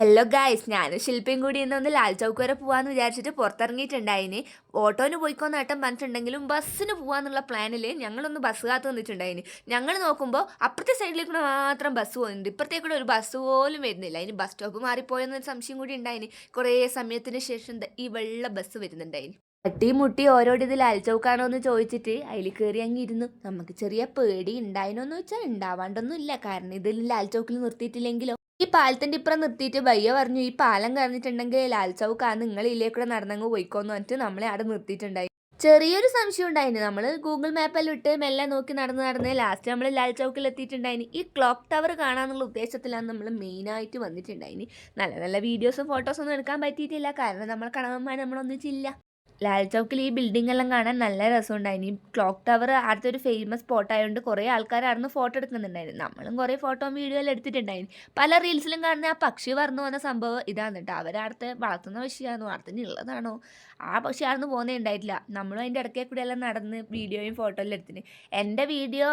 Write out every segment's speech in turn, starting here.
Hello guys, ഞാനും ശില്പയും കൂടി ഇന്നൊന്ന് ലാൽ ചൗക്ക് വരെ പോകാമെന്ന് വിചാരിച്ചിട്ട് പുറത്തിറങ്ങിയിട്ടുണ്ടായിന്. ഓട്ടോന് പോയിക്കോന്ന് ഏട്ടൻ പറഞ്ഞിട്ടുണ്ടെങ്കിലും ബസ്സിന് പോകാന്നുള്ള പ്ലാനിൽ ഞങ്ങളൊന്ന് ബസ് കാത്ത് നിന്നിട്ടുണ്ടായിന്. ഞങ്ങൾ നോക്കുമ്പോൾ അപ്പുറത്തെ സൈഡിലേക്ക് മാത്രം ബസ് പോകുന്നുണ്ട്, ഇപ്പുറത്തേക്കൂടെ ഒരു ബസ് പോലും വരുന്നില്ല. ഇനി ബസ് സ്റ്റോപ്പ് മാറിപ്പോയെന്നൊരു സംശയം കൂടി ഉണ്ടായിന്. കുറേ സമയത്തിന് ശേഷം ഈ വെള്ള ബസ് വരുന്നുണ്ടായിന്. തട്ടിമുട്ടി ഓരോട് ഇത് ലാൽ ചൗക്കാണോ എന്ന് ചോദിച്ചിട്ട് അതിൽ കയറി അങ്ങിരുന്നു. നമുക്ക് ചെറിയ പേടി ഉണ്ടായിനോന്ന് വെച്ചാൽ ഉണ്ടാവാണ്ടൊന്നും ഇല്ല, കാരണം ഇതിൽ ലാൽ ചൗക്കിൽ നിർത്തിയിട്ടില്ലെങ്കിലോ. ഈ പാലത്തിന്റെ ഇപ്പുറം നിർത്തിയിട്ട് ഭയ്യ പറഞ്ഞു, ഈ പാലം കറന്നിട്ടുണ്ടെങ്കിൽ ലാൽ ചൗക്കാ, നിങ്ങൾ ഇതിലേക്കൂടെ നടന്നങ്ങ് പോയിക്കോന്ന് പറഞ്ഞിട്ട് നമ്മളെ അവിടെ നിർത്തിയിട്ടുണ്ടായി. ചെറിയൊരു സംശയം ഉണ്ടായിന്. നമ്മൾ ഗൂഗിൾ മാപ്പെല്ലാം ഇട്ട് മെല്ലെ നോക്കി നടന്ന് ലാസ്റ്റ് നമ്മൾ ലാൽ ചൗക്കിൽ എത്തിയിട്ടുണ്ടായിന്. ഈ ക്ലോക്ക് ടവർ കാണാന്നുള്ള ഉദ്ദേശത്തിലാണ് നമ്മൾ മെയിനായിട്ട് വന്നിട്ടുണ്ടായിന്. നല്ല നല്ല വീഡിയോസും ഫോട്ടോസും ഒന്നും എടുക്കാൻ പറ്റിയിട്ടില്ല, കാരണം നമ്മൾ കണവന്മാർ നമ്മളൊന്നിച്ചില്ല. ലാൽ ചൗക്കിൽ ഈ ബിൽഡിംഗ് എല്ലാം കാണാൻ നല്ല രസമുണ്ടായിരുന്നു. ഈ ക്ലോക്ക് ടവർ അടുത്ത ഒരു ഫേമസ് സ്പോട്ട് ആയതുകൊണ്ട് കുറേ ആൾക്കാർ അവിടെ ഫോട്ടോ എടുക്കുന്നുണ്ടായിരുന്നു. നമ്മളും കുറേ ഫോട്ടോ വീഡിയോ എല്ലാം എടുത്തിട്ടുണ്ടായിരുന്നു. പല റീൽസിലും കാണുന്ന ആ പക്ഷി പറന്നു പോകുന്ന സംഭവം ഇതാണ് കേട്ടോ. അവരടുത്ത് വളർത്തുന്ന പക്ഷിയാണോ അടുത്തുള്ളതാണോ ആ പക്ഷി ആണെന്ന് പോകുന്നേ ഉണ്ടായിട്ടില്ല. നമ്മളും അതിൻ്റെ ഇടയ്ക്കേ കൂടെ എല്ലാം നടന്ന് വീഡിയോയും ഫോട്ടോ എല്ലാം എടുത്തിന്. എൻ്റെ വീഡിയോ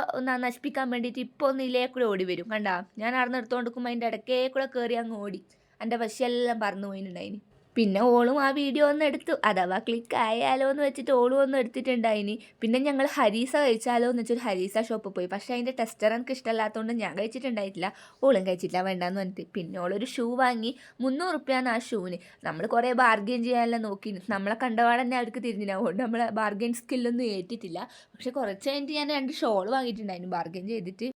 നശിപ്പിക്കാൻ വേണ്ടിയിട്ട് ഇപ്പോൾ ഒന്ന് ഇതിലേ കൂടെ ഓടി വരും കണ്ടാ. ഞാൻ അവിടെ എടുത്തുകൊണ്ട് കൊടുക്കുമ്പോൾ അതിൻ്റെ ഇടയ്ക്കേ കൂടെ കയറി അങ്ങ് ഓടി എൻ്റെ പക്ഷിയെല്ലാം പറന്നു പോയിട്ടുണ്ടായിന്. പിന്നെ ഓളും ആ വീഡിയോ ഒന്ന് എടുത്തു, അഥവാ ക്ലിക്ക് ആയാലോ എന്ന് വെച്ചിട്ട് ഓളും ഒന്നും എടുത്തിട്ടുണ്ടായിനി. പിന്നെ ഞങ്ങൾ ഹരീസ കഴിച്ചാലോ എന്ന് വെച്ചൊരു ഹരീസ ഷോപ്പിൽ പോയി. പക്ഷേ അതിൻ്റെ ടെസ്റ്റർ എനിക്ക് ഇഷ്ടമല്ലാത്തതുകൊണ്ട് ഞാൻ കഴിച്ചിട്ടുണ്ടായിട്ടില്ല, ഓളും കഴിച്ചിട്ടില്ല വേണ്ടാന്ന് പറഞ്ഞിട്ട്. പിന്നെ ഓളൊരു ഷൂ വാങ്ങി. 300 റുപ്യാണ് ആ ഷൂവിന്. നമ്മൾ കുറേ ബാർഗെയിൻ ചെയ്യാനെല്ലാം നോക്കി, നമ്മളെ കണ്ടപാട് തന്നെ അവർക്ക് തിരിഞ്ഞില്ല. അതുകൊണ്ട് നമ്മൾ ബാർഗെയിൻ സ്കില്ലൊന്നും ഏറ്റിട്ടില്ല. പക്ഷെ കുറച്ച് കഴിഞ്ഞിട്ട് ഞാൻ 2 ഷോൾ വാങ്ങിയിട്ടുണ്ടായിരുന്നു ബാർഗെയിൻ ചെയ്തിട്ട്.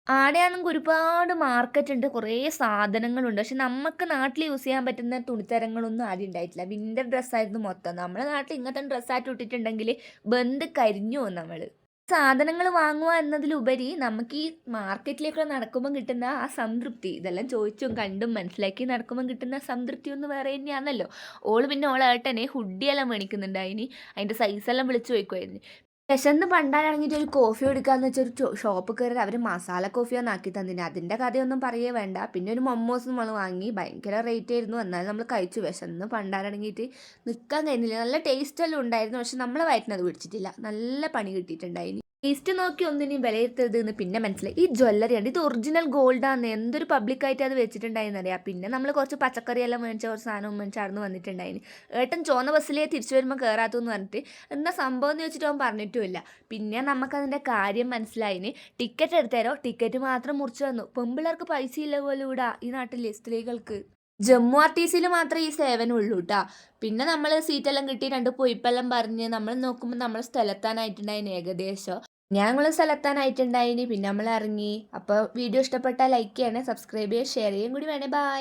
ആടെയാണെങ്കിൽ ഒരുപാട് മാർക്കറ്റ് ഉണ്ട്, കുറേ സാധനങ്ങളുണ്ട്. പക്ഷെ നമുക്ക് നാട്ടിൽ യൂസ് ചെയ്യാൻ പറ്റുന്ന തുണിത്തരങ്ങളൊന്നും ആദ്യം ഉണ്ടായിട്ടില്ല. വിൻ്റർ ഡ്രസ്സായിരുന്നു മൊത്തം. നമ്മുടെ നാട്ടിൽ ഇങ്ങനത്തെ ഡ്രസ്സായിട്ട് ഇട്ടിട്ടുണ്ടെങ്കിൽ ബന്ധ് കരിഞ്ഞു പോകും നമ്മൾ. സാധനങ്ങൾ വാങ്ങുക എന്നതിലുപരി നമുക്ക് ഈ മാർക്കറ്റിലേക്ക് നടക്കുമ്പോൾ കിട്ടുന്ന ആ സംതൃപ്തി, ഇതെല്ലാം ചോദിച്ചും കണ്ടും മനസ്സിലാക്കി നടക്കുമ്പോൾ കിട്ടുന്ന സംതൃപ്തി ഒന്ന് വേറെ തന്നെയാണല്ലോ. ഓള് പിന്നെ ഓളേട്ടനെ ഹുഡിയെല്ലാം മേടിക്കുന്നുണ്ടായിനി. അതിൻ്റെ സൈസെല്ലാം വിളിച്ചു ചോദിക്കുമായിരുന്നു. വിശന്ന് പണ്ടാണിറങ്ങിയിട്ട് ഒരു കോഫി എടുക്കാന്ന് വെച്ചൊരു ഷോപ്പ് കയറി അവർ മസാല കോഫിയൊന്നും ആക്കി തന്നിന്. അതിൻ്റെ കഥയൊന്നും പറയേ വേണ്ട. പിന്നെ ഒരു മൊമ്മോസ് നമ്മൾ വാങ്ങി, ഭയങ്കര റേറ്റ് ആയിരുന്നു. എന്നാലും നമ്മൾ കഴിച്ചു. വിശന്ന് പണ്ടാണിറങ്ങിയിട്ട് നിൽക്കാൻ കഴിഞ്ഞില്ല. നല്ല ടേസ്റ്റെല്ലാം ഉണ്ടായിരുന്നു, പക്ഷെ നമ്മളെ വയറ്റിനത് പിടിച്ചിട്ടില്ല. നല്ല പണി കിട്ടിയിട്ടുണ്ടായിന്. ടേസ്റ്റ് നോക്കി ഒന്നിനും വിലയിരുത്തരുത് എന്ന് പിന്നെ മനസ്സിലായി. ഈ ജ്വല്ലറി ഉണ്ട്, ഇത് ഒറിജിനൽ ഗോൾഡാന്ന്. എന്തൊരു പബ്ലിക്കായിട്ട് അത് വെച്ചിട്ടുണ്ടായിരുന്നറിയാം. പിന്നെ നമ്മൾ കുറച്ച് പച്ചക്കറിയെല്ലാം മേടിച്ച കുറച്ച് സാധനവും മേടിച്ചായിരുന്നു വന്നിട്ടുണ്ടായിന്. ഏട്ടൻ ചോന്ന ബസ്സിലേ തിരിച്ചു വരുമ്പോൾ കയറാത്തെന്ന് പറഞ്ഞിട്ട് എന്താ സംഭവം എന്ന് വെച്ചിട്ട് അവൻ പറഞ്ഞിട്ടുമില്ല. പിന്നെ നമുക്കതിൻ്റെ കാര്യം മനസ്സിലായിന്. ടിക്കറ്റ് എടുത്തേരോ, ടിക്കറ്റ് മാത്രം മുറിച്ചു തന്നു. പെമ്പിള്ളേർക്ക് പൈസ ഇല്ല പോലും ഇവിടെ ഈ നാട്ടിലെ സ്ത്രീകൾക്ക്. ജമ്മു ആർ ടി സിയിൽ മാത്രമേ ഈ സേവനം ഉള്ളൂ കേട്ടോ. പിന്നെ നമ്മൾ സീറ്റെല്ലാം കിട്ടി 2 പൊയ്പ്പെല്ലാം പറഞ്ഞ് നമ്മൾ നോക്കുമ്പോൾ നമ്മൾ സ്ഥലത്താനായിട്ടുണ്ടായിന് ഏകദേശം. ഞങ്ങൾ സ്ഥലത്താനായിട്ടുണ്ടായിന്. പിന്നെ നമ്മൾ ഇറങ്ങി. അപ്പോൾ വീഡിയോ ഇഷ്ടപ്പെട്ടാൽ ലൈക്ക് ചെയ്യണേ, സബ്സ്ക്രൈബ് ചെയ്യുക, ഷെയർ ചെയ്യുകയും കൂടി വേണേ. ബൈ.